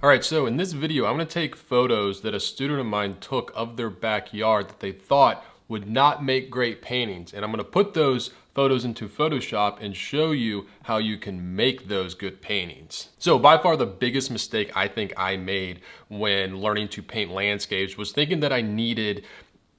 All right, so in this video, I'm gonna take photos that a student of mine took of their backyard that they thought would not make great paintings. And I'm gonna put those photos into Photoshop and show you how you can make those good paintings. So by far the biggest mistake I think I made when learning to paint landscapes was thinking that I needed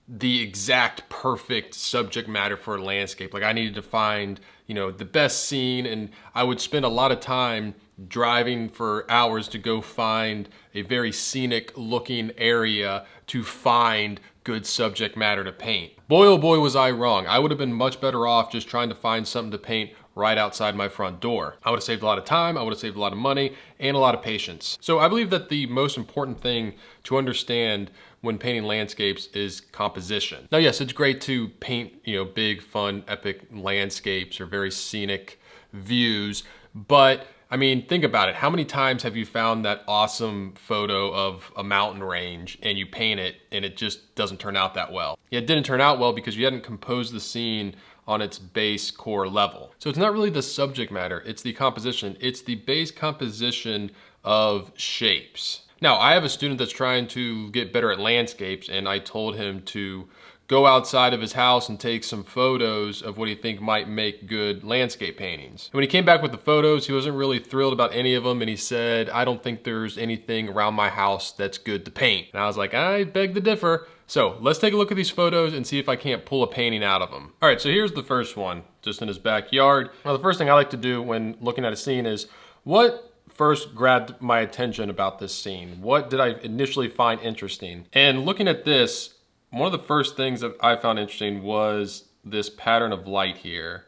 the exact perfect subject matter for a landscape. Like I needed to find, the best scene, and I would spend a lot of time driving for hours to go find a very scenic looking area to find good subject matter to paint. Boy, oh boy, was I wrong. I would have been much better off just trying to find something to paint right outside my front door. I would have saved a lot of time, I would have saved a lot of money, and a lot of patience. So I believe that the most important thing to understand when painting landscapes is composition. Now, yes, it's great to paint, big, fun, epic landscapes or very scenic views, but I mean, think about it. How many times have you found that awesome photo of a mountain range and you paint it and it just doesn't turn out that well? Yeah, it didn't turn out well because you hadn't composed the scene on its base core level. So it's not really the subject matter, it's the composition. It's the base composition of shapes. Now, I have a student that's trying to get better at landscapes, and I told him to go outside of his house and take some photos of what he think might make good landscape paintings. And when he came back with the photos, he wasn't really thrilled about any of them, and he said, I don't think there's anything around my house that's good to paint. And I was like, I beg to differ. So let's take a look at these photos and see if I can't pull a painting out of them. All right, so here's the first one, just in his backyard. Now, the first thing I like to do when looking at a scene is, what first grabbed my attention about this scene? What did I initially find interesting? And looking at this, one of the first things that I found interesting was this pattern of light here.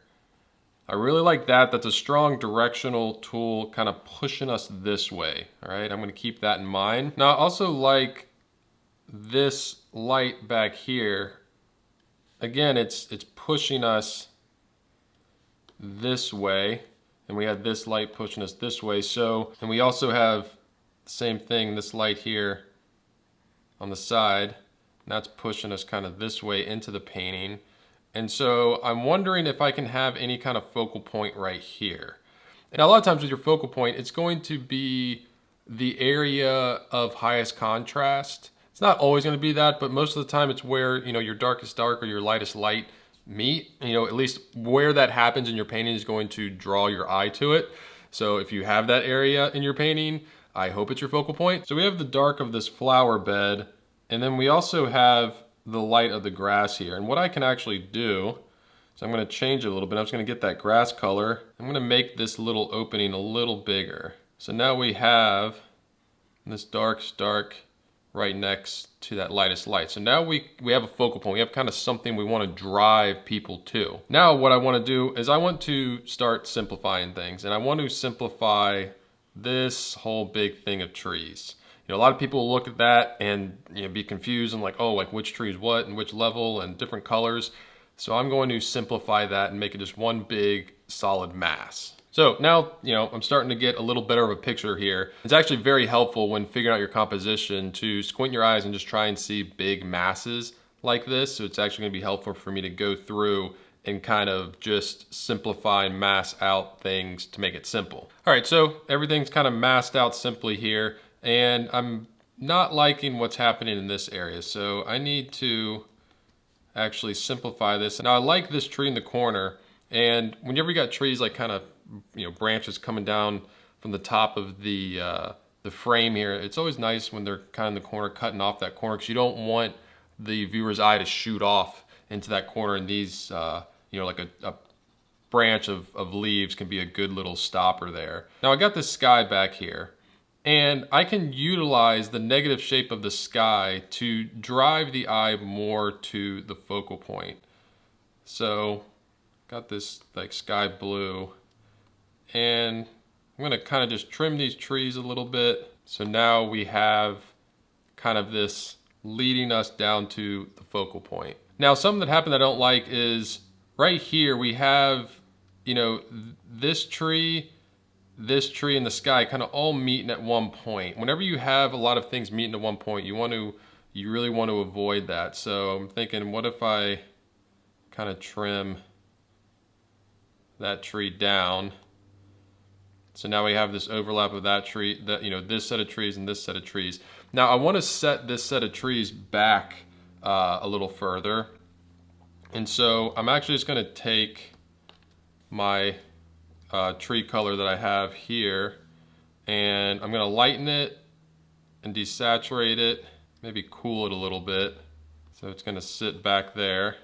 I really like that. That's a strong directional tool kind of pushing us this way. All right, I'm gonna keep that in mind. Now I also like this light back here. Again, it's pushing us this way. And we have this light pushing us this way. So, and we also have the same thing, this light here on the side. And that's pushing us kind of this way into the painting. And so I'm wondering if I can have any kind of focal point right here. And a lot of times with your focal point, it's going to be the area of highest contrast. It's not always going to be that, but most of the time it's where, your darkest dark or your lightest light meet. At least where that happens in your painting is going to draw your eye to it. So if you have that area in your painting, I hope it's your focal point. So we have the dark of this flower bed, and then we also have the light of the grass here. And what I can actually do is I'm going to change it a little bit. I'm just going to get that grass color. I'm going to make this little opening a little bigger. So now we have this dark right next to that lightest light. So now we have a focal point. We have kind of something we want to drive people to. Now what I want to do is I want to start simplifying things, and I want to simplify this whole big thing of trees. A lot of people look at that and be confused and like, oh, like which tree is what and which level and different colors. So I'm going to simplify that and make it just one big solid mass. So now, I'm starting to get a little better of a picture here. It's actually very helpful when figuring out your composition to squint your eyes and just try and see big masses like this. So it's actually gonna be helpful for me to go through and kind of just simplify and mass out things to make it simple. All right, so everything's kind of masked out simply here, and I'm not liking what's happening in this area. So I need to actually simplify this. Now I like this tree in the corner, and whenever you got trees like kind of branches coming down from the top of the frame here, it's always nice when they're kind of in the corner, cutting off that corner, because you don't want the viewer's eye to shoot off into that corner, and these like a branch of leaves can be a good little stopper there. Now I got this sky back here, and I can utilize the negative shape of the sky to drive the eye more to the focal point. So got this like sky blue, and I'm gonna kind of just trim these trees a little bit. So now we have kind of this leading us down to the focal point. Now, something that happened that I don't like is right here we have, this tree, and the sky kind of all meeting at one point. Whenever you have a lot of things meeting at one point, you really want to avoid that. So I'm thinking, what if I kind of trim that tree down So now we have this overlap of that tree, that, you know, this set of trees and this set of trees. Now I want to set this set of trees back a little further. And so I'm actually just going to take my tree color that I have here, and I'm going to lighten it and desaturate it, maybe cool it a little bit. So it's going to sit back there.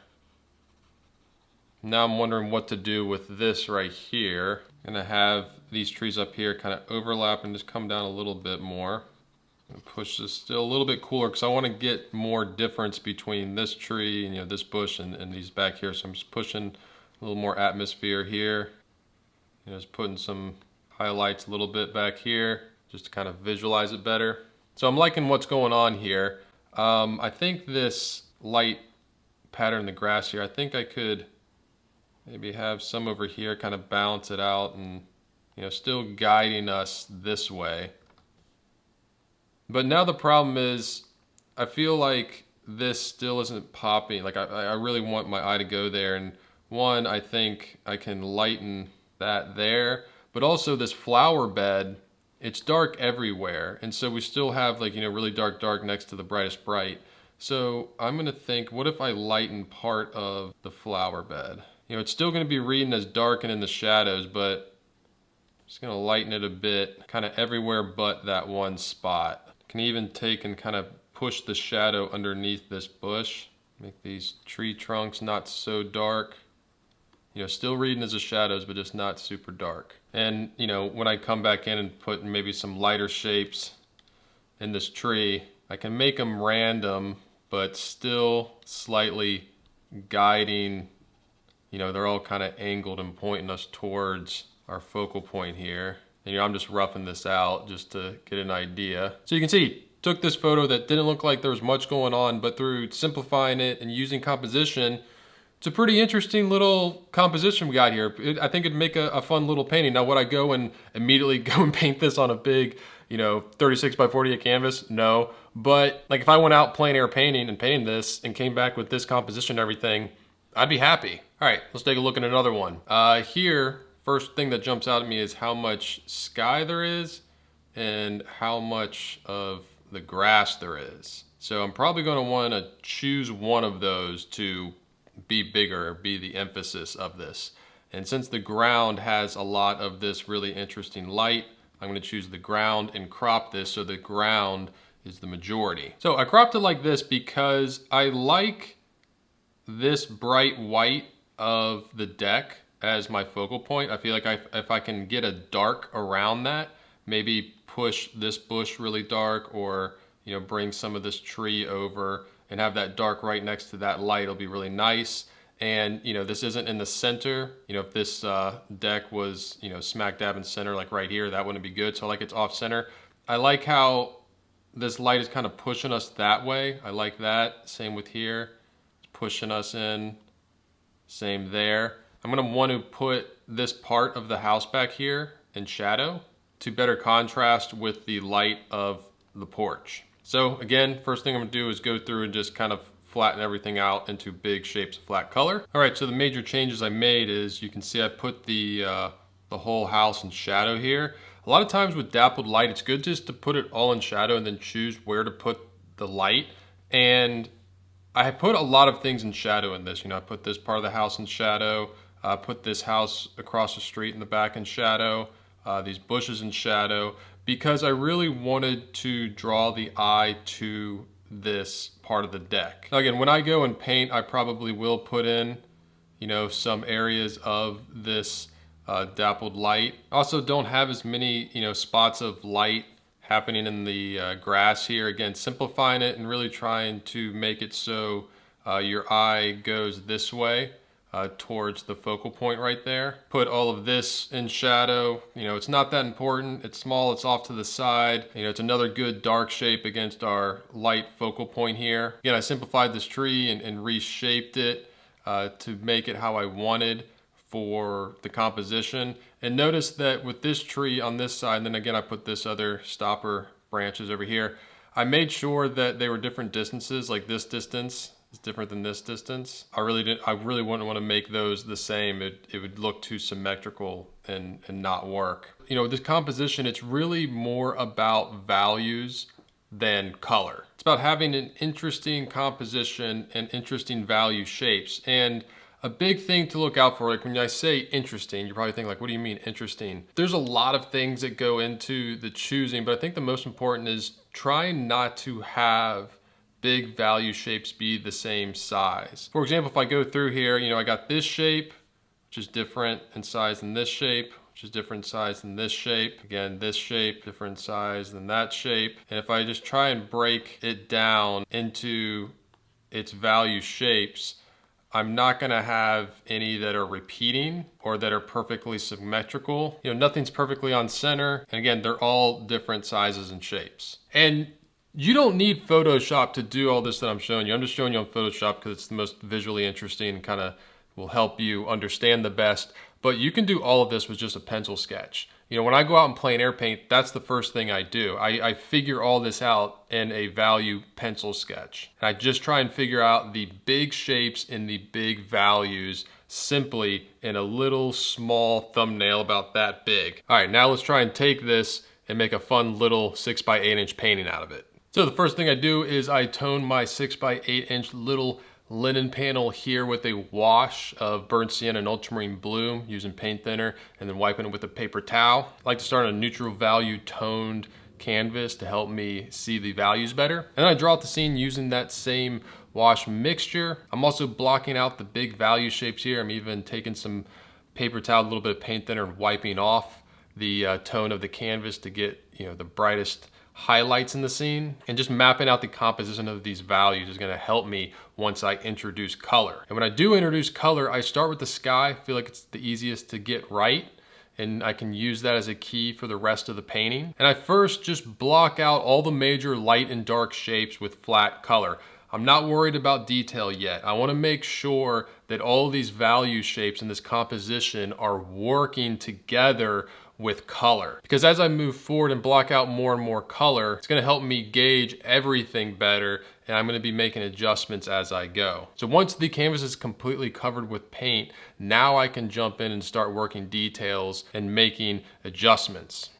Now I'm wondering what to do with this right here. I'm going to have these trees up here kind of overlap and just come down a little bit more. Push this still a little bit cooler because I want to get more difference between this tree and, you know, this bush and these back here. So I'm just pushing a little more atmosphere here. You know, just putting some highlights a little bit back here just to kind of visualize it better. So I'm liking what's going on here. I think this light pattern in the grass here, I think I could maybe have some over here, kind of balance it out and, you know, still guiding us this way. But now the problem is, I feel like this still isn't popping. Like I really want my eye to go there. And one, I think I can lighten that there, but also this flower bed, it's dark everywhere. And so we still have, like, you know, really dark next to the brightest bright. So I'm gonna think, what if I lighten part of the flower bed? You know, it's still gonna be reading as dark and in the shadows, but I'm just gonna lighten it a bit, kind of everywhere but that one spot. Can even take and kind of push the shadow underneath this bush. Make these tree trunks not so dark. You know, still reading as the shadows, but just not super dark. And, you know, when I come back in and put maybe some lighter shapes in this tree, I can make them random, but still slightly guiding. You know, they're all kind of angled and pointing us towards our focal point here. And, you know, I'm just roughing this out just to get an idea. So you can see, took this photo that didn't look like there was much going on, but through simplifying it and using composition, it's a pretty interesting little composition we got here. I think it'd make a fun little painting. Now, would I go and immediately go and paint this on a big, you know, 36 by 48 canvas? No. But like if I went out plein air painting and painted this and came back with this composition and everything, I'd be happy. All right, let's take a look at another one. Here, first thing that jumps out at me is how much sky there is and how much of the grass there is. So I'm probably going to want to choose one of those to be bigger, be the emphasis of this. And since the ground has a lot of this really interesting light, I'm going to choose the ground and crop this so the ground is the majority. So I cropped it like this because I like this bright white of the deck as my focal point. I feel like if I can get a dark around that, maybe push this bush really dark, or, you know, bring some of this tree over and have that dark right next to that light, it'll be really nice. And, you know, this isn't in the center. You know, if this deck was, you know, smack dab in center, like right here, that wouldn't be good. So I like it's off center. I like how this light is kind of pushing us that way. I like that. Same with here. It's pushing us in. Same there. I'm gonna want to put this part of the house back here in shadow to better contrast with the light of the porch. So again, first thing I'm gonna do is go through and just kind of flatten everything out into big shapes of flat color. All right, so the major changes I made is, you can see I put the whole house in shadow here. A lot of times with dappled light, it's good just to put it all in shadow and then choose where to put the light. And I put a lot of things in shadow in this. You know, I put this part of the house in shadow, put this house across the street in the back in shadow, these bushes in shadow, because I really wanted to draw the eye to this part of the deck. Now again, when I go and paint, I probably will put in, you know, some areas of this dappled light. Also don't have as many, you know, spots of light happening in the grass here. Again, simplifying it and really trying to make it so your eye goes this way towards the focal point right there. Put all of this in shadow. You know, it's not that important. It's small, it's off to the side. You know, it's another good dark shape against our light focal point here. Again, I simplified this tree and reshaped it to make it how I wanted for the composition. And notice that with this tree on this side, and then again I put this other stopper branches over here, I made sure that they were different distances. Like this distance is different than this distance. I really wouldn't want to make those the same. It would look too symmetrical and not work. You know, this composition, it's really more about values than color. It's about having an interesting composition and interesting value shapes. And a big thing to look out for, like when I say interesting, you're probably thinking like, what do you mean interesting? There's a lot of things that go into the choosing, but I think the most important is trying not to have big value shapes be the same size. For example, if I go through here, you know, I got this shape, which is different in size than this shape, which is different size than this shape. Again, this shape, different size than that shape. And if I just try and break it down into its value shapes, I'm not gonna have any that are repeating or that are perfectly symmetrical. You know, nothing's perfectly on center. And again, they're all different sizes and shapes. And you don't need Photoshop to do all this that I'm showing you. I'm just showing you on Photoshop because it's the most visually interesting and kind of will help you understand the best. But you can do all of this with just a pencil sketch. You know, when I go out and plein air paint, that's the first thing I do. I figure all this out in a value pencil sketch. And I just try and figure out the big shapes and the big values simply in a little small thumbnail about that big. All right, now let's try and take this and make a fun little 6x8 inch painting out of it. So the first thing I do is I tone my 6x8 inch little linen panel here with a wash of burnt sienna and ultramarine blue using paint thinner and then wiping it with a paper towel. I like to start on a neutral value toned canvas to help me see the values better. And then I draw out the scene using that same wash mixture. I'm also blocking out the big value shapes here. I'm even taking some paper towel, a little bit of paint thinner and wiping off the tone of the canvas to get, you know, the brightest highlights in the scene. And just mapping out the composition of these values is gonna help me once I introduce color. And when I do introduce color, I start with the sky. I feel like it's the easiest to get right, and I can use that as a key for the rest of the painting. And I first just block out all the major light and dark shapes with flat color. I'm not worried about detail yet. I wanna make sure that all these value shapes in this composition are working together with color. Because as I move forward and block out more and more color, it's gonna help me gauge everything better, and I'm gonna be making adjustments as I go. So once the canvas is completely covered with paint, now I can jump in and start working details and making adjustments.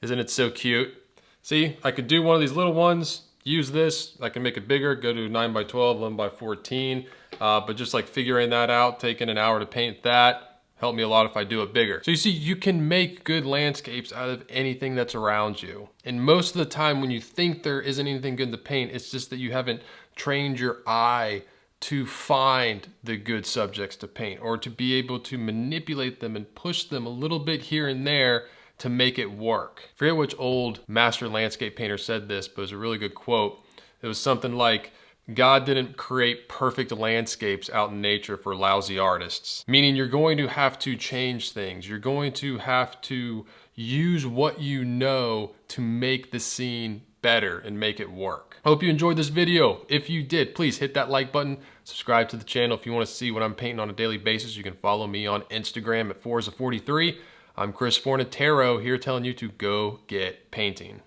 Isn't it so cute? See, I could do one of these little ones, use this, I can make it bigger, go to 9x12, 11x14, but just like figuring that out, taking an hour to paint that, helped me a lot if I do it bigger. So you see, you can make good landscapes out of anything that's around you. And most of the time when you think there isn't anything good to paint, it's just that you haven't trained your eye to find the good subjects to paint or to be able to manipulate them and push them a little bit here and there to make it work. I forget which old master landscape painter said this, but it was a really good quote. It was something like, God didn't create perfect landscapes out in nature for lousy artists. Meaning you're going to have to change things. You're going to have to use what you know to make the scene better and make it work. I hope you enjoyed this video. If you did, please hit that like button, subscribe to the channel. If you want to see what I'm painting on a daily basis, you can follow me on Instagram at Forza43. I'm Chris Fornatero here telling you to go get painting.